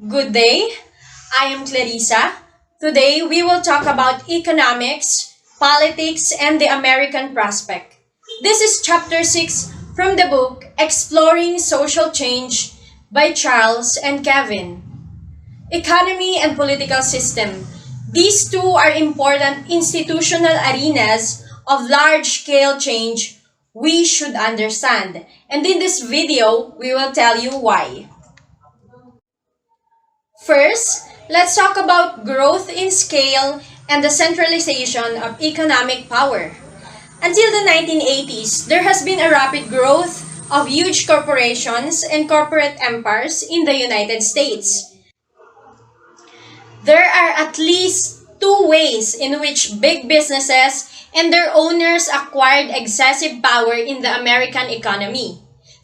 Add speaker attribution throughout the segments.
Speaker 1: Good day. I am Clarissa. Today we will talk about economics, politics, and the American prospect. This is chapter 6 from the book Exploring Social Change by Charles and Kevin. Economy and political system. These two are important institutional arenas of large-scale change we should understand. And in this video, we will tell you why. First, let's talk about growth in scale and the centralization of economic power. Until the 1980s, there has been a rapid growth of huge corporations and corporate empires in the United States. There are at least two ways in which big businesses and their owners acquired excessive power in the American economy.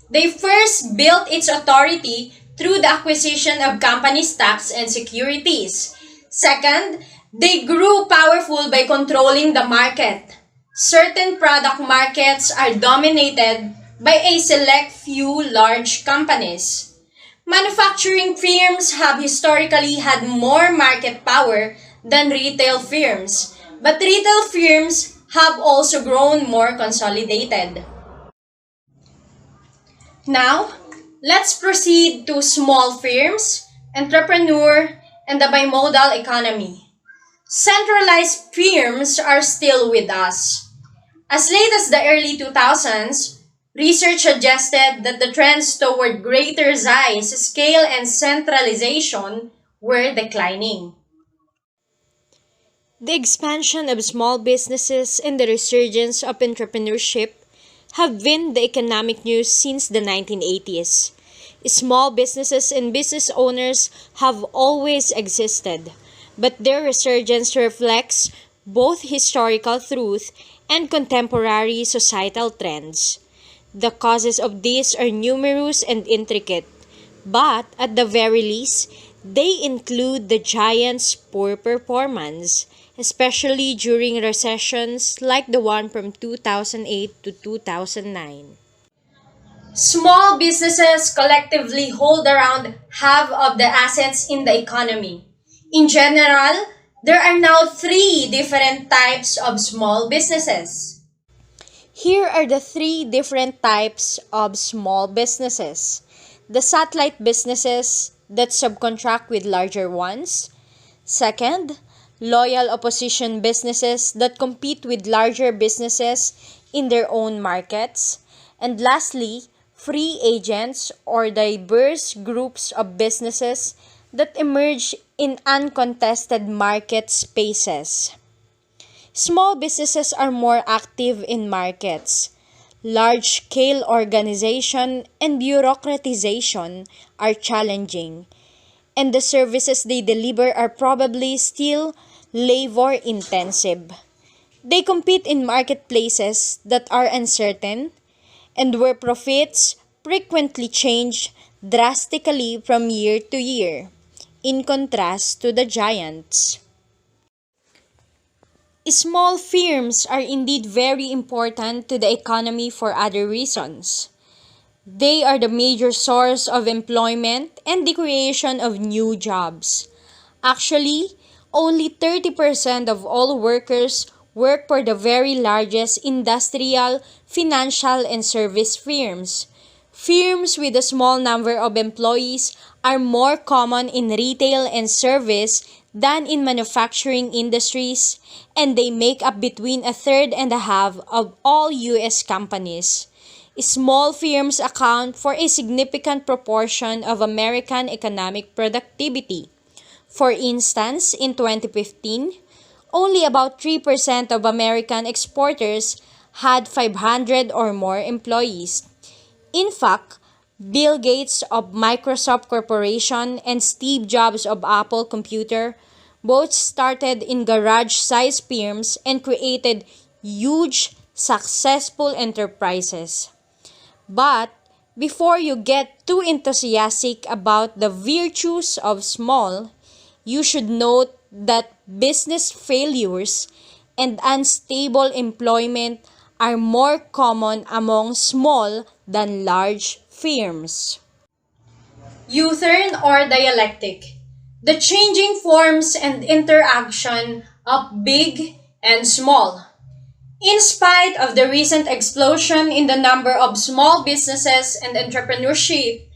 Speaker 1: They first built its authority through the acquisition of company stocks and securities. Second, they grew powerful by controlling the market. Certain product markets are dominated by a select few large companies. Manufacturing firms have historically had more market power than retail firms, but retail firms have also grown more consolidated. Now, let's proceed to small firms, entrepreneur, and the bimodal economy. Centralized firms are still with us. As late as the early 2000s, research suggested that the trends toward greater size, scale, and centralization were declining.
Speaker 2: The expansion of small businesses and the resurgence of entrepreneurship have been the economic news since the 1980s. Small businesses and business owners have always existed, but their resurgence reflects both historical truth and contemporary societal trends. The causes of this are numerous and intricate, but at the very least, they include the giant's poor performance, especially during recessions like the one from 2008 to 2009.
Speaker 1: Small businesses collectively hold around half of the assets in the economy. In general, there are now three different types of small businesses.
Speaker 2: Here are the three different types of small businesses: the satellite businesses that subcontract with larger ones. Second, loyal opposition businesses that compete with larger businesses in their own markets. And lastly, free agents or diverse groups of businesses that emerge in uncontested market spaces. Small businesses are more active in markets. Large-scale organization and bureaucratization are challenging, and the services they deliver are probably still labor-intensive. They compete in marketplaces that are uncertain and where profits frequently change drastically from year to year, in contrast to the giants. Small firms are indeed very important to the economy for other reasons. They are the major source of employment and the creation of new jobs. Actually, only 30% of all workers work for the very largest industrial, financial, and service firms. Firms with a small number of employees are more common in retail and service than in manufacturing industries, and they make up between a third and a half of all U.S. companies. Small firms account for a significant proportion of American economic productivity. For instance, in 2015, only about 3% of American exporters had 500 or more employees. In fact, Bill Gates of Microsoft Corporation and Steve Jobs of Apple Computer both started in garage-sized firms and created huge, successful enterprises. But before you get too enthusiastic about the virtues of small, you should note that business failures and unstable employment are more common among small than large firms.
Speaker 1: U-turn or dialectic, the changing forms and interaction of big and small. In spite of the recent explosion in the number of small businesses and entrepreneurship,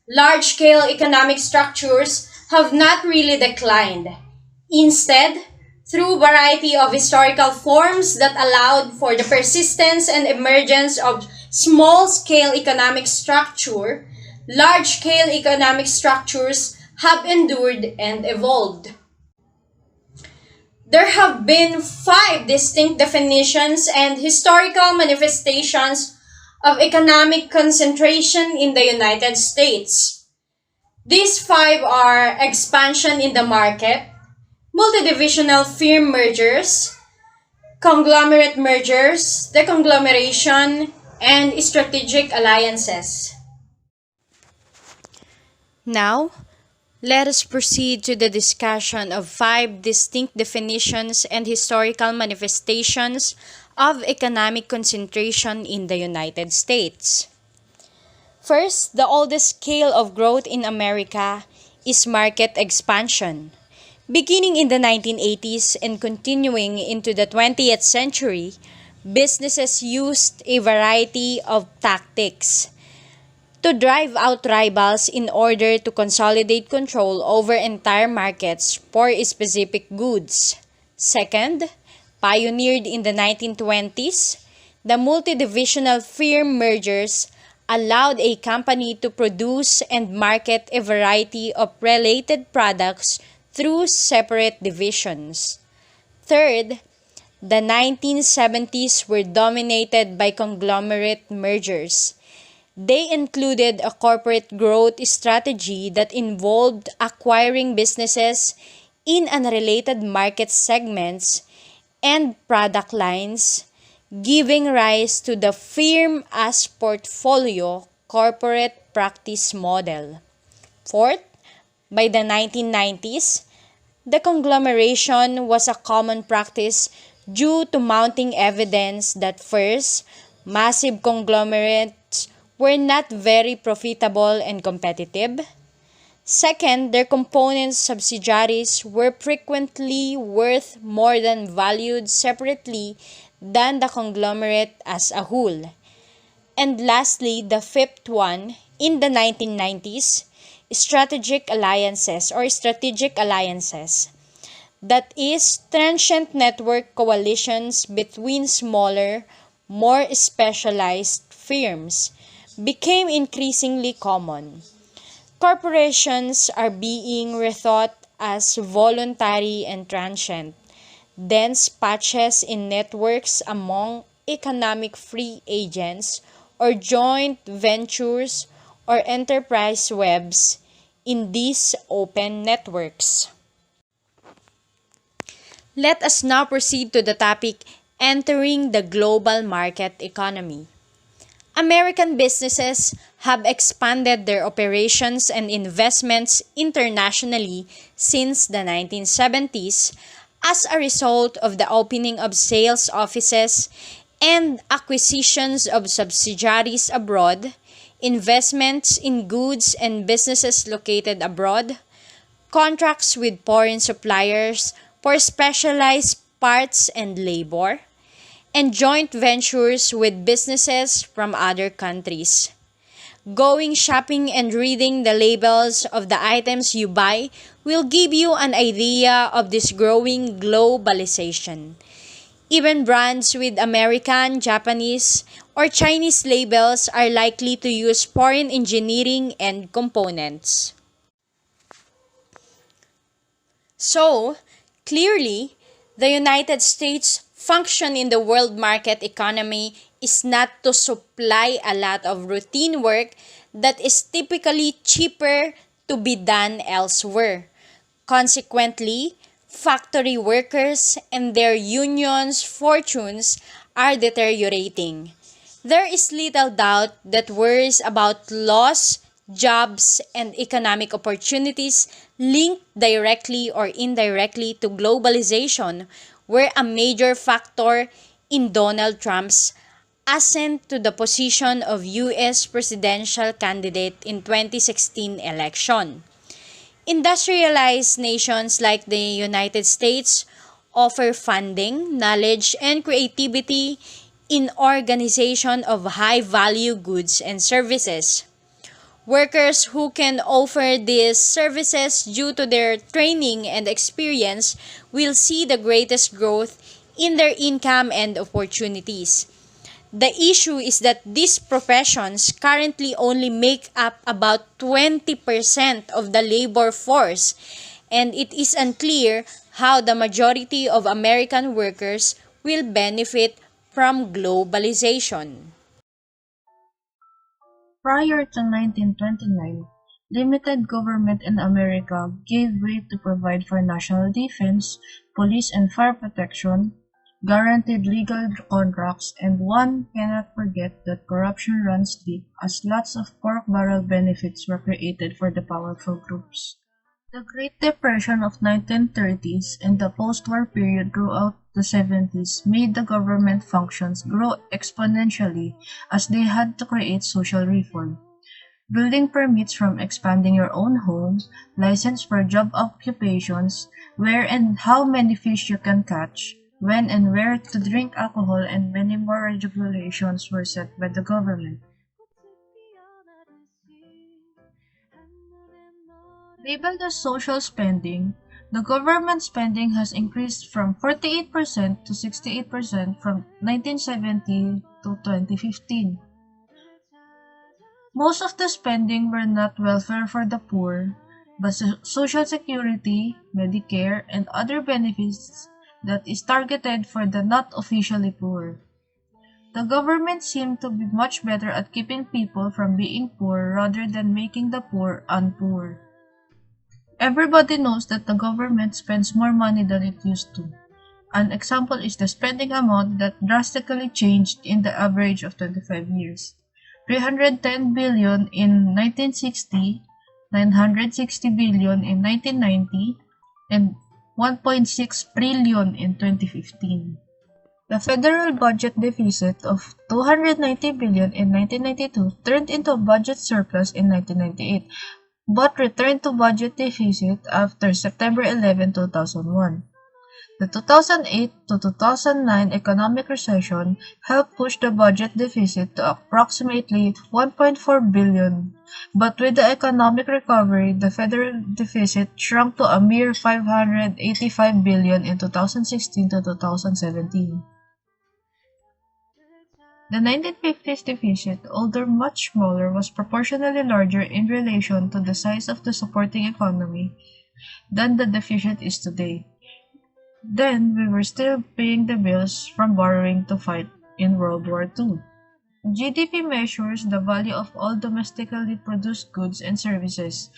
Speaker 1: large-scale economic structures have not really declined. Instead, through variety of historical forms that allowed for the persistence and emergence of small-scale economic structure, large-scale economic structures have endured and evolved. There have been five distinct definitions and historical manifestations of economic concentration in the United States. These five are expansion in the market, multidivisional firm mergers, conglomerate mergers, deconglomeration, and strategic alliances.
Speaker 2: Now, let us proceed to the discussion of five distinct definitions and historical manifestations of economic concentration in the United States. First, the oldest scale of growth in America is market expansion. Beginning in the 1980s and continuing into the 20th century, businesses used a variety of tactics to drive out rivals in order to consolidate control over entire markets for specific goods. Second, pioneered in the 1920s, the multidivisional firm mergers allowed a company to produce and market a variety of related products through separate divisions. Third, the 1970s were dominated by conglomerate mergers. They included a corporate growth strategy that involved acquiring businesses in unrelated market segments and product lines, giving rise to the firm as portfolio corporate practice model. Fourth, by the 1990s, the conglomeration was a common practice due to mounting evidence that first, massive conglomerates were not very profitable and competitive. Second, their component subsidiaries were frequently worth more than valued separately than the conglomerate as a whole. And lastly, the fifth one, in the 1990s, strategic alliances. That is, transient network coalitions between smaller, more specialized firms became increasingly common. Corporations are being rethought as voluntary and transient, dense patches in networks among economic free agents or joint ventures or enterprise webs in these open networks. Let us now proceed to the topic entering the global market economy. American businesses have expanded their operations and investments internationally since the 1970s as a result of the opening of sales offices and acquisitions of subsidiaries abroad, investments in goods and businesses located abroad, contracts with foreign suppliers for specialized parts and labor, and joint ventures with businesses from other countries. Going shopping and reading the labels of the items you buy will give you an idea of this growing globalization. Even brands with American, Japanese, or Chinese labels are likely to use foreign engineering and components. So, clearly, the United States' function in the world market economy is not to supply a lot of routine work that is typically cheaper to be done elsewhere. Consequently, factory workers and their unions' fortunes are deteriorating. There is little doubt that worries about loss, jobs, and economic opportunities linked directly or indirectly to globalization were a major factor in Donald Trump's ascent to the position of U.S. presidential candidate in 2016 election. Industrialized nations like the United States offer funding, knowledge, and creativity in organization of high-value goods and services. Workers who can offer these services due to their training and experience will see the greatest growth in their income and opportunities. The issue is that these professions currently only make up about 20% of the labor force, and it is unclear how the majority of American workers will benefit from globalization.
Speaker 3: Prior to 1929, limited government in America gave way to provide for national defense, police and fire protection, guaranteed legal contracts, and one cannot forget that corruption runs deep as lots of pork barrel benefits were created for the powerful groups. The Great Depression of 1930s and the post-war period throughout the 70s made the government functions grow exponentially as they had to create social reform. Building permits from expanding your own home, license for job occupations, where and how many fish you can catch, when and where to drink alcohol, and many more regulations were set by the government. Labeled as social spending, the government spending has increased from 48% to 68% from 1970 to 2015. Most of the spending were not welfare for the poor, but social security, Medicare, and other benefits that is targeted for the not officially poor. The government seemed to be much better at keeping people from being poor rather than making the poor unpoor. Everybody knows that the government spends more money than it used to. An example is the spending amount that drastically changed in the average of 25 years. 310 billion in 1960, 960 billion in 1990, and 1.6 trillion in 2015. The federal budget deficit of 290 billion in 1992 turned into a budget surplus in 1998, but returned to budget deficit after September 11, 2001. The 2008 to 2009 economic recession helped push the budget deficit to approximately 1.4 billion, but with the economic recovery, the federal deficit shrunk to a mere 585 billion in 2016 to 2017. The 1950s deficit, although much smaller, was proportionally larger in relation to the size of the supporting economy than the deficit is today. Then, we were still paying the bills from borrowing to fight in World War II. GDP measures the value of all domestically produced goods and services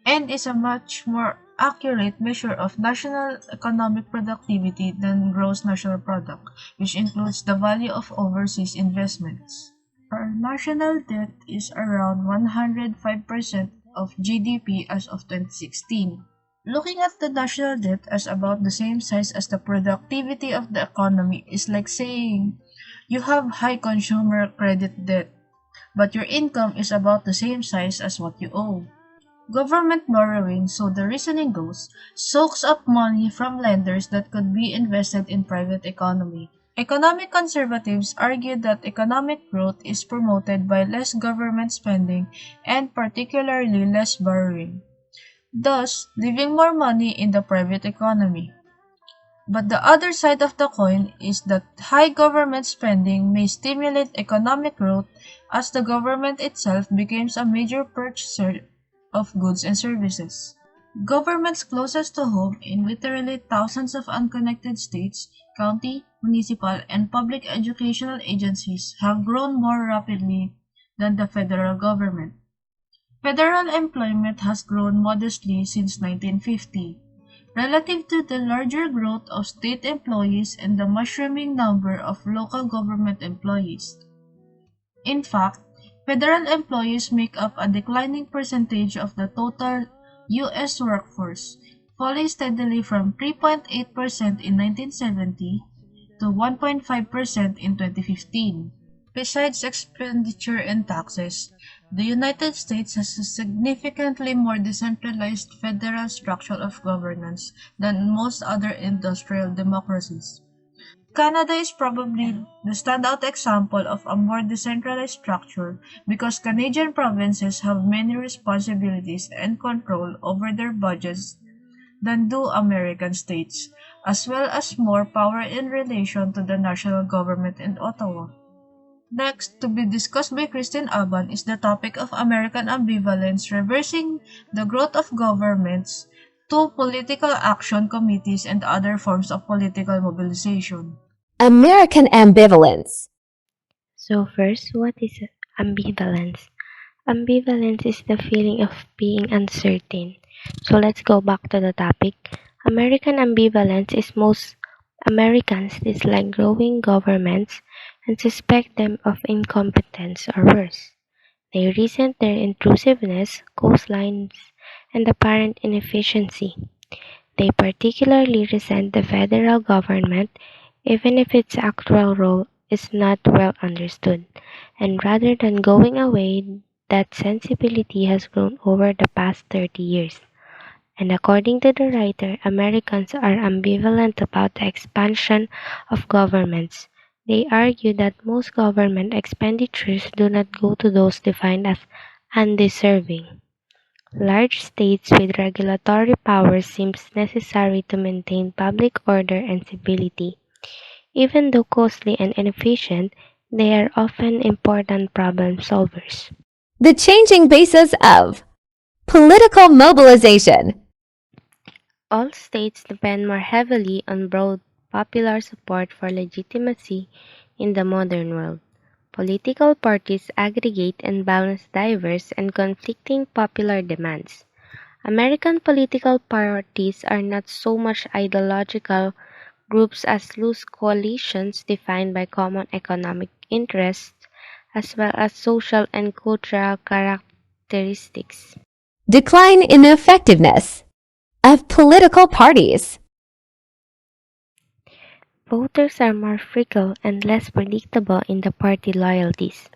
Speaker 3: and is a much more accurate measure of national economic productivity than gross national product, which includes the value of overseas investments. Our national debt is around 105% of GDP as of 2016. Looking at the national debt as about the same size as the productivity of the economy is like saying you have high consumer credit debt, but your income is about the same size as what you owe. Government borrowing, so the reasoning goes, soaks up money from lenders that could be invested in private economy. Economic conservatives argue that economic growth is promoted by less government spending and particularly less borrowing, thus leaving more money in the private economy. But the other side of the coin is that high government spending may stimulate economic growth as the government itself becomes a major purchaser of goods and services. Governments closest to home in literally thousands of unconnected states, county, municipal, and public educational agencies have grown more rapidly than the federal government. Federal employment has grown modestly since 1950, relative to the larger growth of state employees and the mushrooming number of local government employees. In fact, federal employees make up a declining percentage of the total U.S. workforce, falling steadily from 3.8% in 1970 to 1.5% in 2015. Besides expenditure and taxes, the United States has a significantly more decentralized federal structure of governance than most other industrial democracies. Canada is probably the standout example of a more decentralized structure because Canadian provinces have many responsibilities and control over their budgets than do American states, as well as more power in relation to the national government in Ottawa. Next, to be discussed by Christine Aban is the topic of American ambivalence reversing the growth of governments to political action committees and other forms of political mobilization.
Speaker 4: American ambivalence.
Speaker 5: So first, what is ambivalence? Ambivalence is the feeling of being uncertain. So let's go back to the topic. American ambivalence is most Americans dislike growing governments and suspect them of incompetence or worse. They resent their intrusiveness, coastlines, and apparent inefficiency. They particularly resent the federal government, even if its actual role is not well understood, and rather than going away, that sensibility has grown over the past 30 years. And according to the writer, Americans are ambivalent about the expansion of governments. They argue that most government expenditures do not go to those defined as undeserving. Large states with regulatory powers seems necessary to maintain public order and stability. Even though costly and inefficient, they are often important problem solvers.
Speaker 4: The changing basis of political mobilization.
Speaker 5: All states depend more heavily on broad popular support for legitimacy in the modern world. Political parties aggregate and balance diverse and conflicting popular demands. American political parties are not so much ideological groups as loose coalitions defined by common economic interests as well as social and cultural characteristics.
Speaker 4: Decline in effectiveness of political parties.
Speaker 5: Voters are more fickle and less predictable in the party loyalties.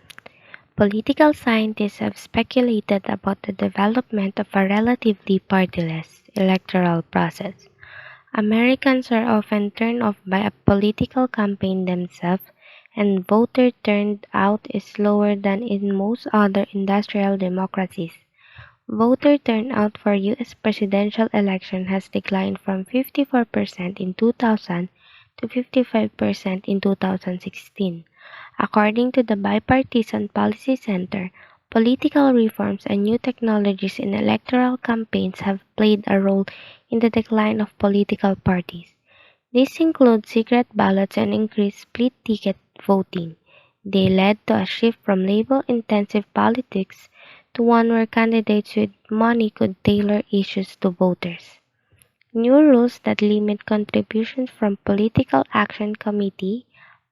Speaker 5: Political scientists have speculated about the development of a relatively partyless electoral process. Americans are often turned off by a political campaign themselves, and voter turnout is lower than in most other industrial democracies. Voter turnout for U.S. presidential election has declined from 54% in 2000 to 55% in 2016. According to the Bipartisan Policy Center, political reforms and new technologies in electoral campaigns have played a role in the decline of political parties. These include secret ballots and increased split ticket voting. They led to a shift from label-intensive politics to one where candidates with money could tailor issues to voters. New rules that limit contributions from Political Action Committee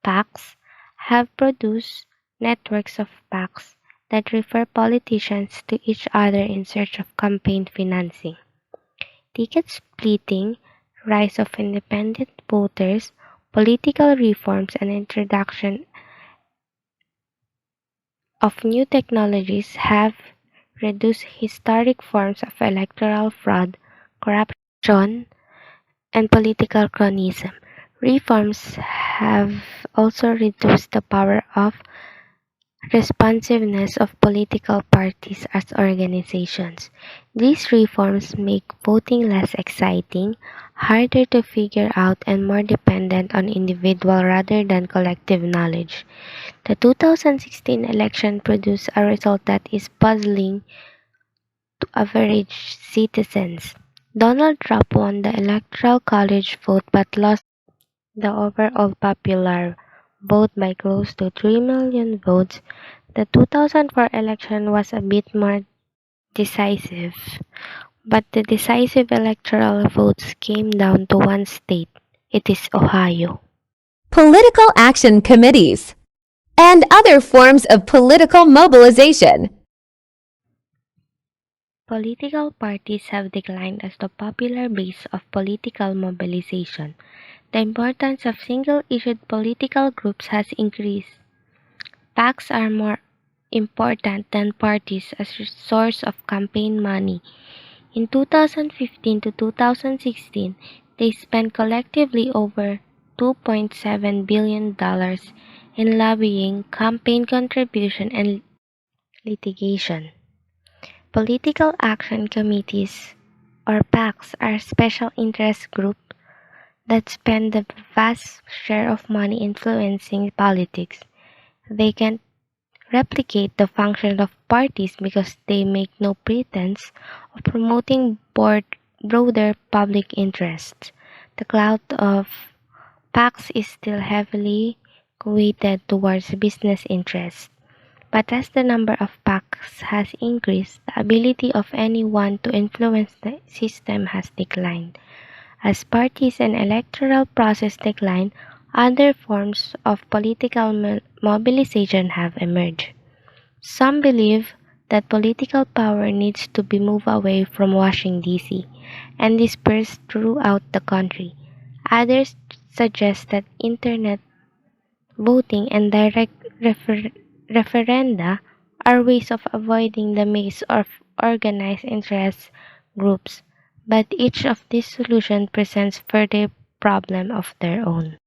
Speaker 5: (PACs) have produced networks of PACs that refer politicians to each other in search of campaign financing. Ticket splitting, rise of independent voters, political reforms, and introduction of new technologies have reduced historic forms of electoral fraud, corruption, and political cronyism. Reforms have also reduced the power of responsiveness of political parties as organizations. These reforms make voting less exciting, harder to figure out, and more dependent on individual rather than collective knowledge. The 2016 election produced a result that is puzzling to average citizens. Donald Trump won the Electoral College vote but lost the overall popular vote by close to 3 million votes. The 2004 election was a bit more decisive, but the decisive electoral votes came down to one state. It is Ohio.
Speaker 4: Political action committees and other forms of political mobilization.
Speaker 5: Political parties have declined as the popular base of political mobilization. The importance of single-issued political groups has increased. PACs are more important than parties as a source of campaign money. In 2015 to 2016, they spent collectively over $2.7 billion in lobbying, campaign contribution, and litigation. Political action committees, or PACs, are special interest groups that spend the vast share of money influencing politics. They can replicate the function of parties because they make no pretense of promoting broader public interests. The clout of PACs is still heavily weighted towards business interests. But as the number of PACs has increased, the ability of anyone to influence the system has declined. As parties and electoral process decline, other forms of political mobilization have emerged. Some believe that political power needs to be moved away from Washington, D.C. and dispersed throughout the country. Others suggest that internet voting and direct referenda are ways of avoiding the maze of organized interest groups, but each of these solutions presents further problems of their own.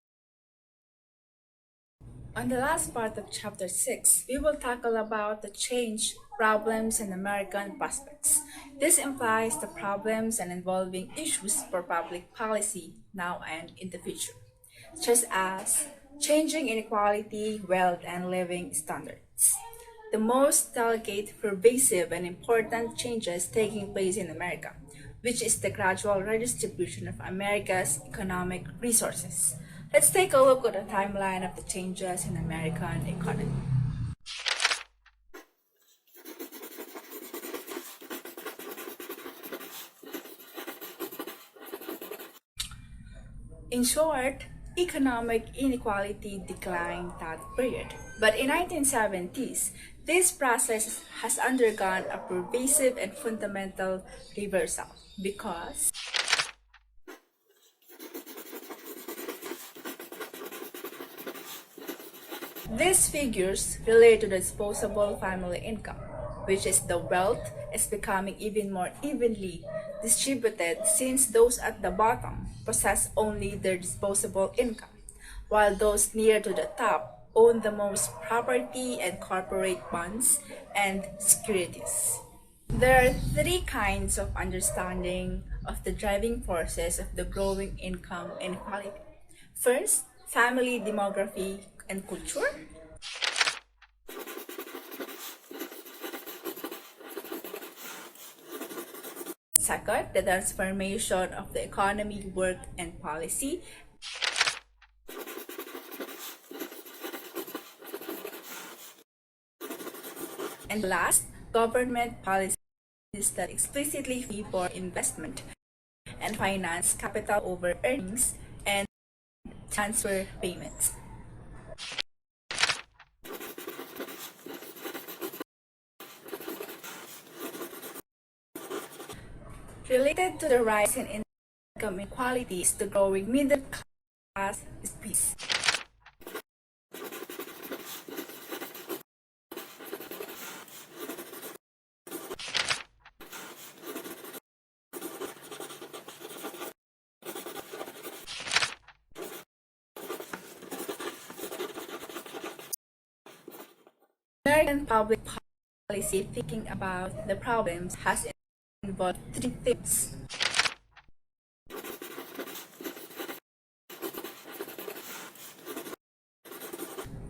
Speaker 6: On the last part of Chapter 6, we will tackle about the change, problems, and American prospects. This implies the problems and involving issues for public policy now and in the future, such as changing inequality, wealth, and living standards. The most delicate, pervasive, and important changes taking place in America, which is the gradual redistribution of America's economic resources. Let's take a look at the timeline of the changes in American economy. In short, economic inequality declined that period. But in 1970s, this process has undergone a pervasive and fundamental reversal because these figures relate to the disposable family income, which is the wealth is becoming even more evenly distributed since those at the bottom possess only their disposable income, while those near to the top own the most property and corporate bonds and securities. There are three kinds of understanding of the driving forces of the growing income inequality. First, family demography and culture. Second, the transformation of the economy, work, and policy. And last, government policies that explicitly favor investment and finance capital over earnings and transfer payments. Related to the rise in income inequality is the growing middle class squeeze. American public policy thinking about the problems has involved three themes.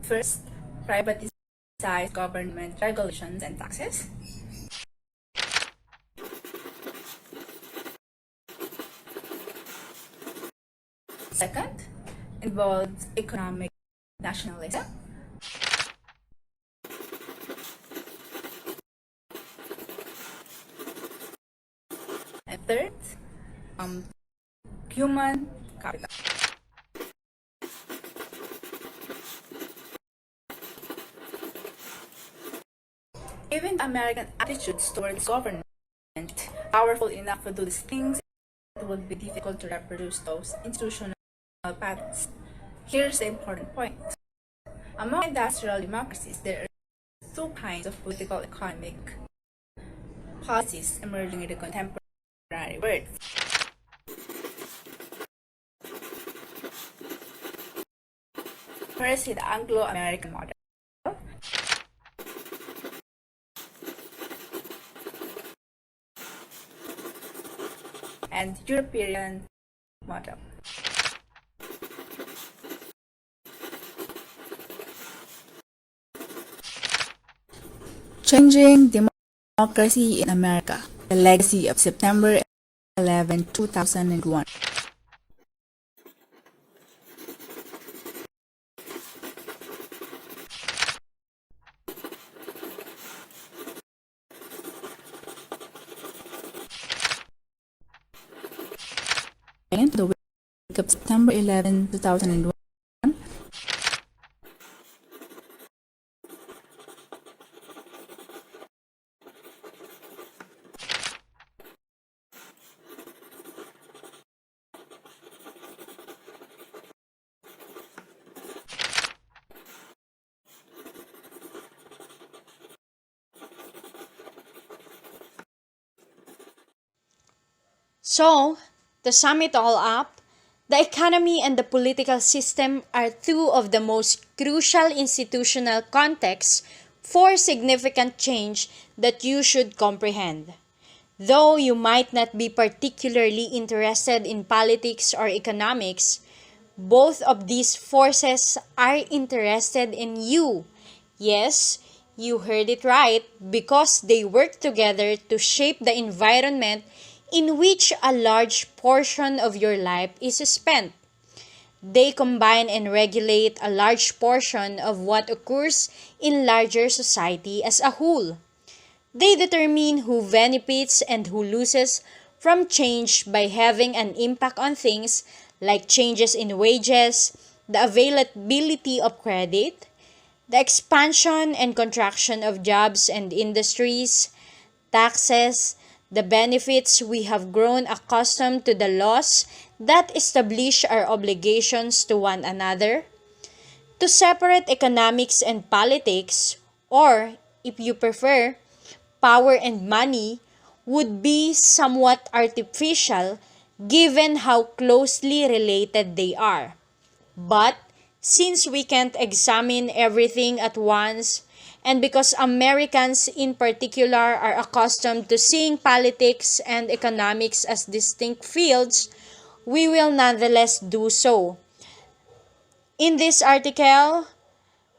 Speaker 6: First, privatize government regulations and taxes. Second, involves economic nationalism. And third, human capital. Even the American attitudes towards government powerful enough to do these things, it would be difficult to reproduce those institutional patterns. Here's the important point. Among industrial democracies, there are two kinds of political economic policies emerging in the contemporary world. First is the Anglo-American model, and European model. Changing democracy in America, the legacy of September 11, 2001. The wake of September 11, 2001.
Speaker 2: So, to sum it all up, the economy and the political system are two of the most crucial institutional contexts for significant change that you should comprehend. Though you might not be particularly interested in politics or economics, both of these forces are interested in you. Yes, you heard it right, because they work together to shape the environment in which a large portion of your life is spent. They combine and regulate a large portion of what occurs in larger society as a whole. They determine who benefits and who loses from change by having an impact on things like changes in wages, the availability of credit, the expansion and contraction of jobs and industries, taxes, the benefits. We have grown accustomed to the laws that establish our obligations to one another. To separate economics and politics, or if you prefer, power and money, would be somewhat artificial given how closely related they are. But since we can't examine everything at once, and because Americans in particular are accustomed to seeing politics and economics as distinct fields, we will nonetheless do so. In this article,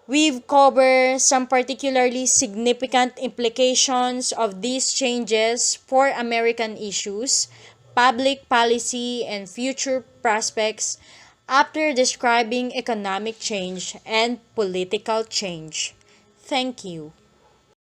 Speaker 2: we've covered some particularly significant implications of these changes for American issues, public policy, and future prospects after describing economic change and political change. Thank you.